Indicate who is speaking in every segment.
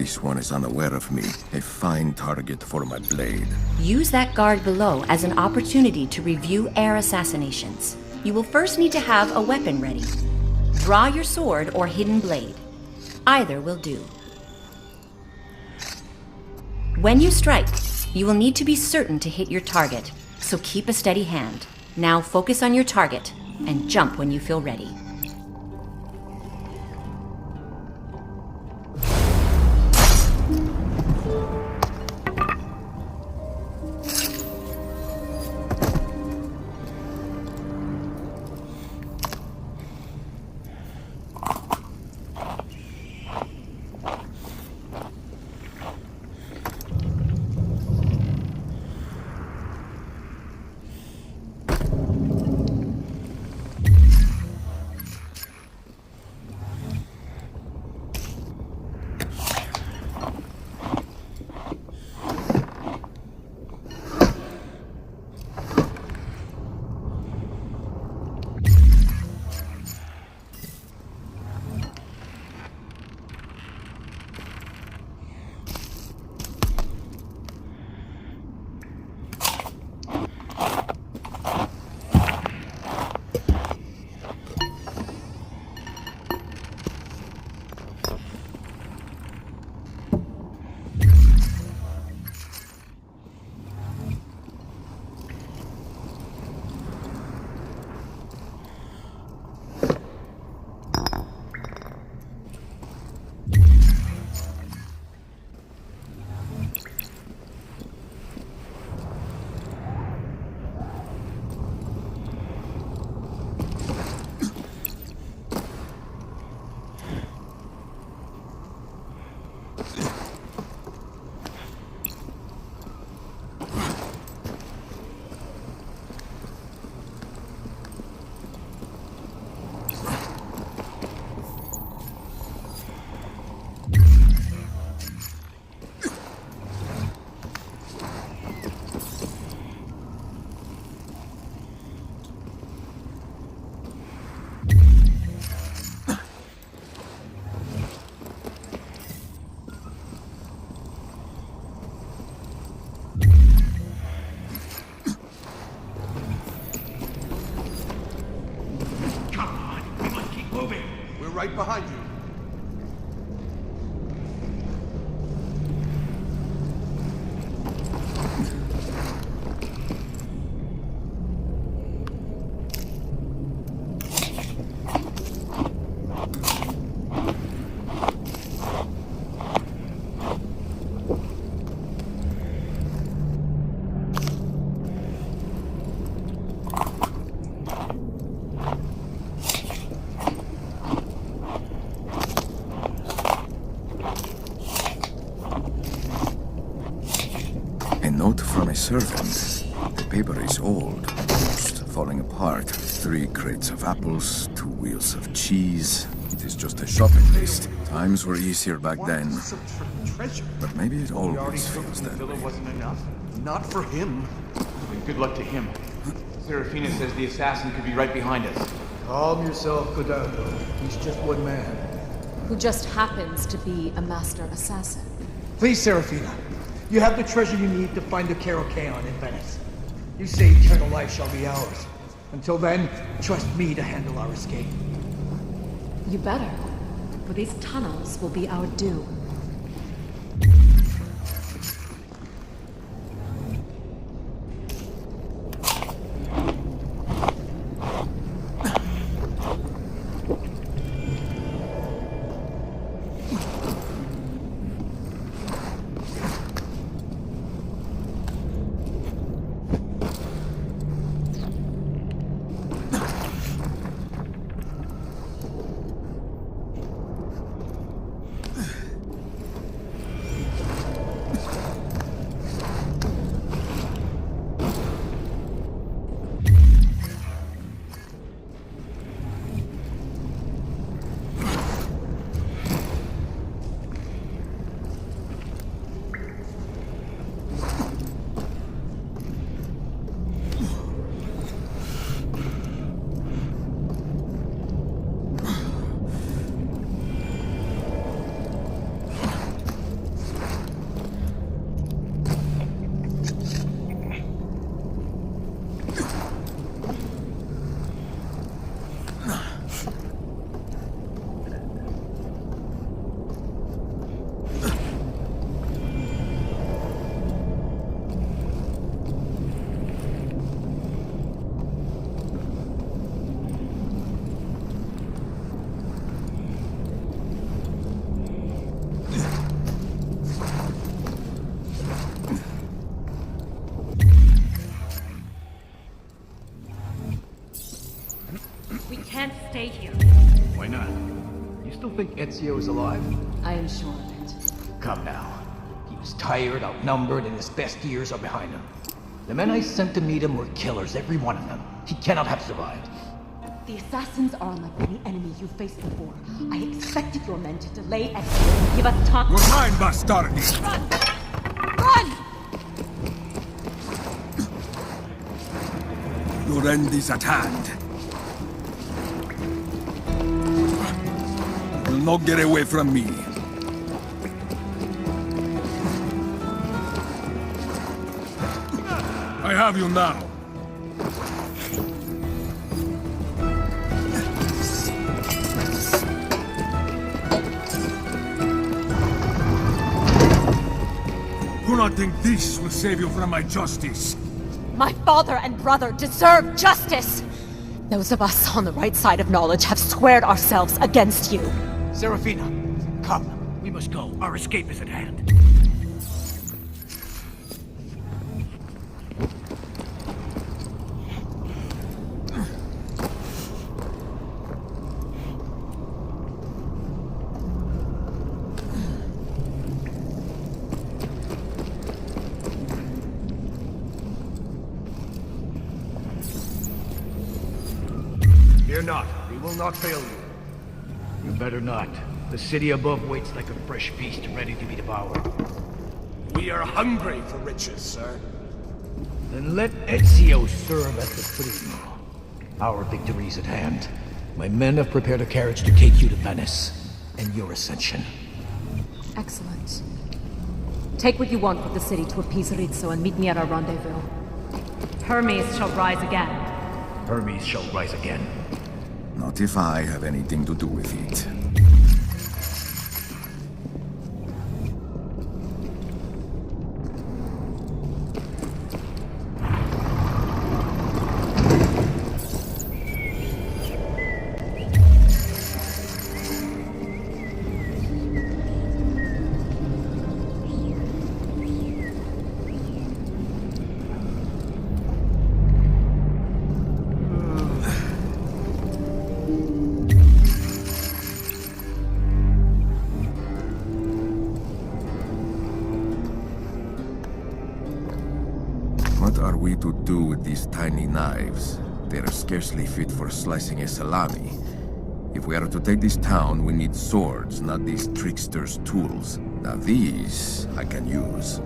Speaker 1: This one is unaware of me. A fine target for my blade.
Speaker 2: Use that guard below as an opportunity to review air assassinations. You will first need to have a weapon ready. Draw your sword or hidden blade. Either will do. When you strike, you will need to be certain to hit your target, so keep a steady hand. Now focus on your target, and jump when you feel ready.
Speaker 3: Right behind you.
Speaker 1: Servant. The paper is old, almost falling apart. 3 crates of apples, 2 wheels of cheese. It is just a shopping list. Times were easier back then. But maybe it always feels that way.
Speaker 3: Wasn't enough. Not for him.
Speaker 4: And good luck to him. Serafina says the assassin could be right behind us.
Speaker 5: Calm yourself, Codardo. He's just one man.
Speaker 6: Who just happens to be a master assassin.
Speaker 5: Please, Serafina. You have the treasure you need to find the Karokaon in Venice. You say eternal life shall be ours. Until then, trust me to handle our escape.
Speaker 6: You better, for these tunnels will be our doom. can't stay here.
Speaker 5: Why not? You still think Ezio is alive?
Speaker 6: I am sure of it.
Speaker 5: Come now. He was tired, outnumbered, and his best years are behind him. The men I sent to meet him were killers, every one of them. He cannot have survived.
Speaker 6: The assassins are unlike any enemy you faced before. I expected your men to delay Ezio and give us time.
Speaker 1: You're mine, bastardi!
Speaker 6: Run! Run!
Speaker 1: Your end is at hand. You'll not get away from me. I have you now. Do not think this will save you from my justice.
Speaker 6: My father and brother deserve justice! Those of us on the right side of knowledge have squared ourselves against you.
Speaker 5: Serafina, come. We must go. Our escape is at hand. Fear not, we will not fail you. You better not. The city above waits like a fresh feast ready to be devoured.
Speaker 3: We are hungry for riches, sir.
Speaker 5: Then let Ezio serve as the primo. Our victory is at hand. My men have prepared a carriage to take you to Venice, and your ascension.
Speaker 6: Excellent. Take what you want with the city to appease Rizzo and meet me at our rendezvous. Hermes shall rise again.
Speaker 5: Hermes shall rise again.
Speaker 1: Not if I have anything to do with it. What are we to do with these tiny knives? They are scarcely fit for slicing a salami. If we are to take this town, we need swords, not these tricksters' tools. Now these, I can use.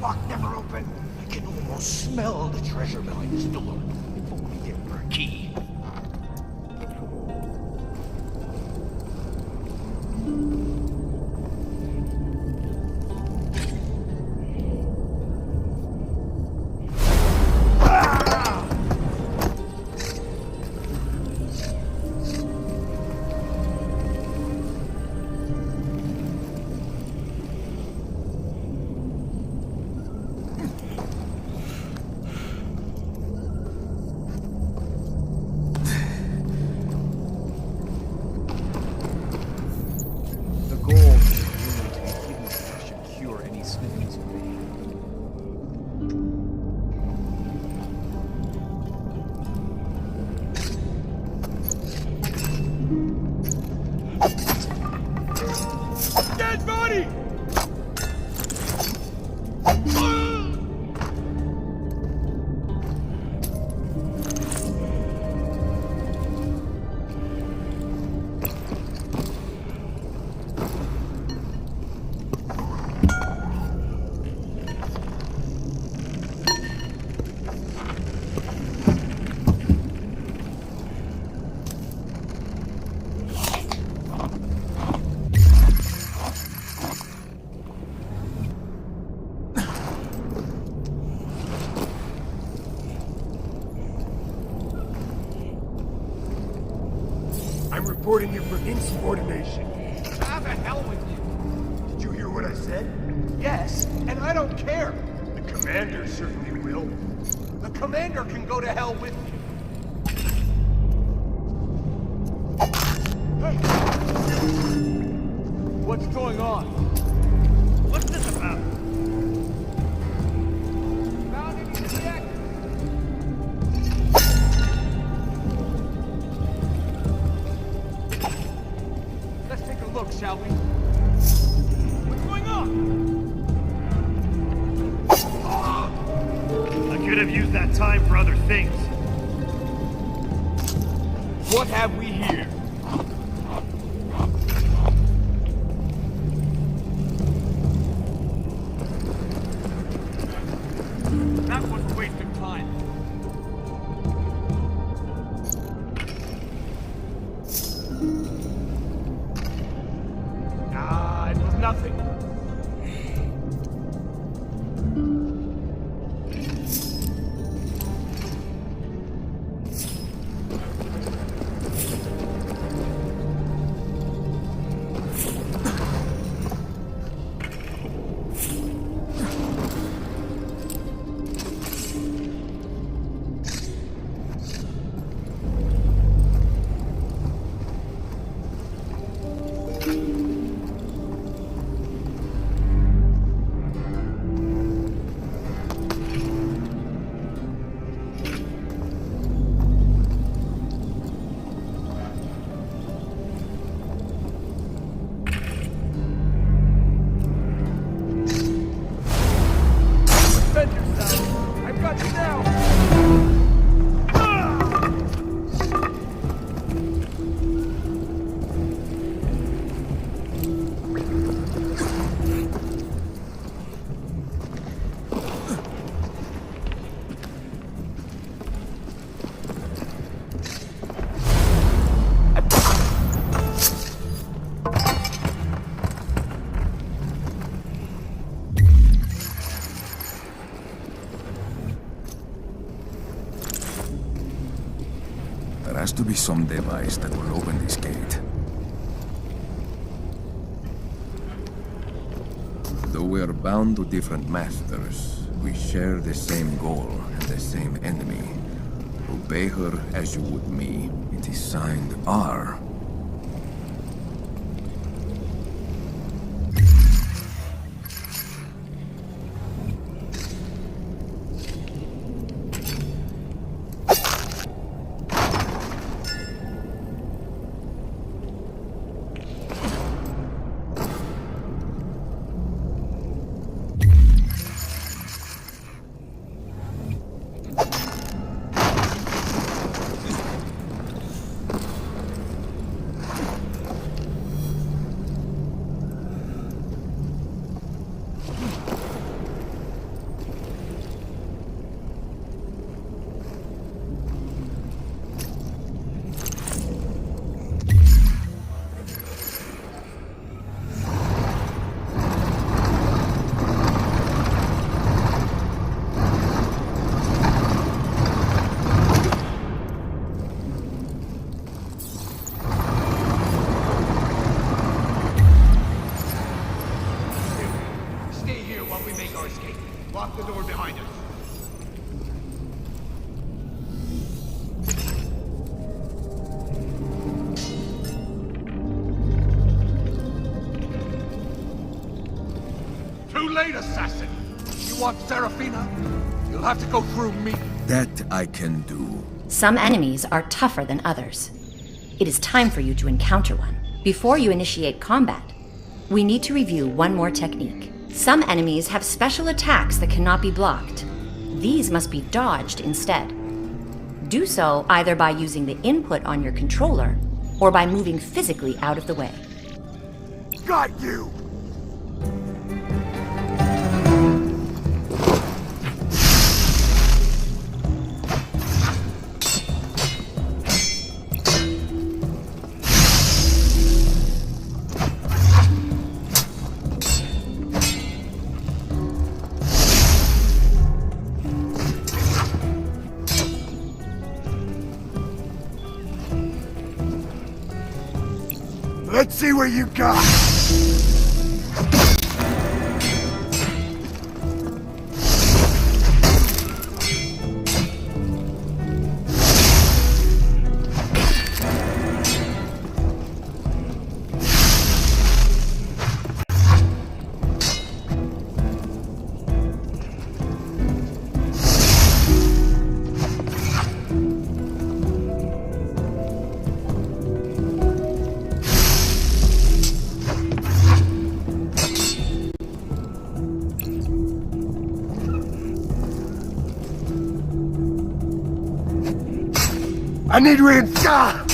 Speaker 5: lock never opened. I can almost smell the treasure behind this door. If only there were a key.
Speaker 3: I'm reporting you for insubordination.
Speaker 5: Have the hell with you.
Speaker 3: Did you hear what I said?
Speaker 5: Yes, and I don't care.
Speaker 3: The commander certainly will.
Speaker 5: The commander can go to hell with you. Hey! What's going on? What's this about? Found any reactors? Let's take a look, shall we? What's going on?
Speaker 3: I could have used that time for other things.
Speaker 5: What have we here? That was a waste of time. Ah, it was nothing. Defend yourself. I've got you now.
Speaker 1: There has to be some device that will open this gate. Though we are bound to different masters, we share the same goal and the same enemy. Obey her as you would me. It is signed R.
Speaker 5: Stay here while we make our escape. Lock the door behind us. Too late, assassin. You want Serafina? You'll have to go through me.
Speaker 1: That I can do.
Speaker 2: Some enemies are tougher than others. It is time for you to encounter one. Before you initiate combat, we need to review one more technique. Some enemies have special attacks that cannot be blocked. These must be dodged instead. Do so either by using the input on your controller or by moving physically out of the way.
Speaker 3: Got you!
Speaker 7: Let's see what you got! I need reinforcements!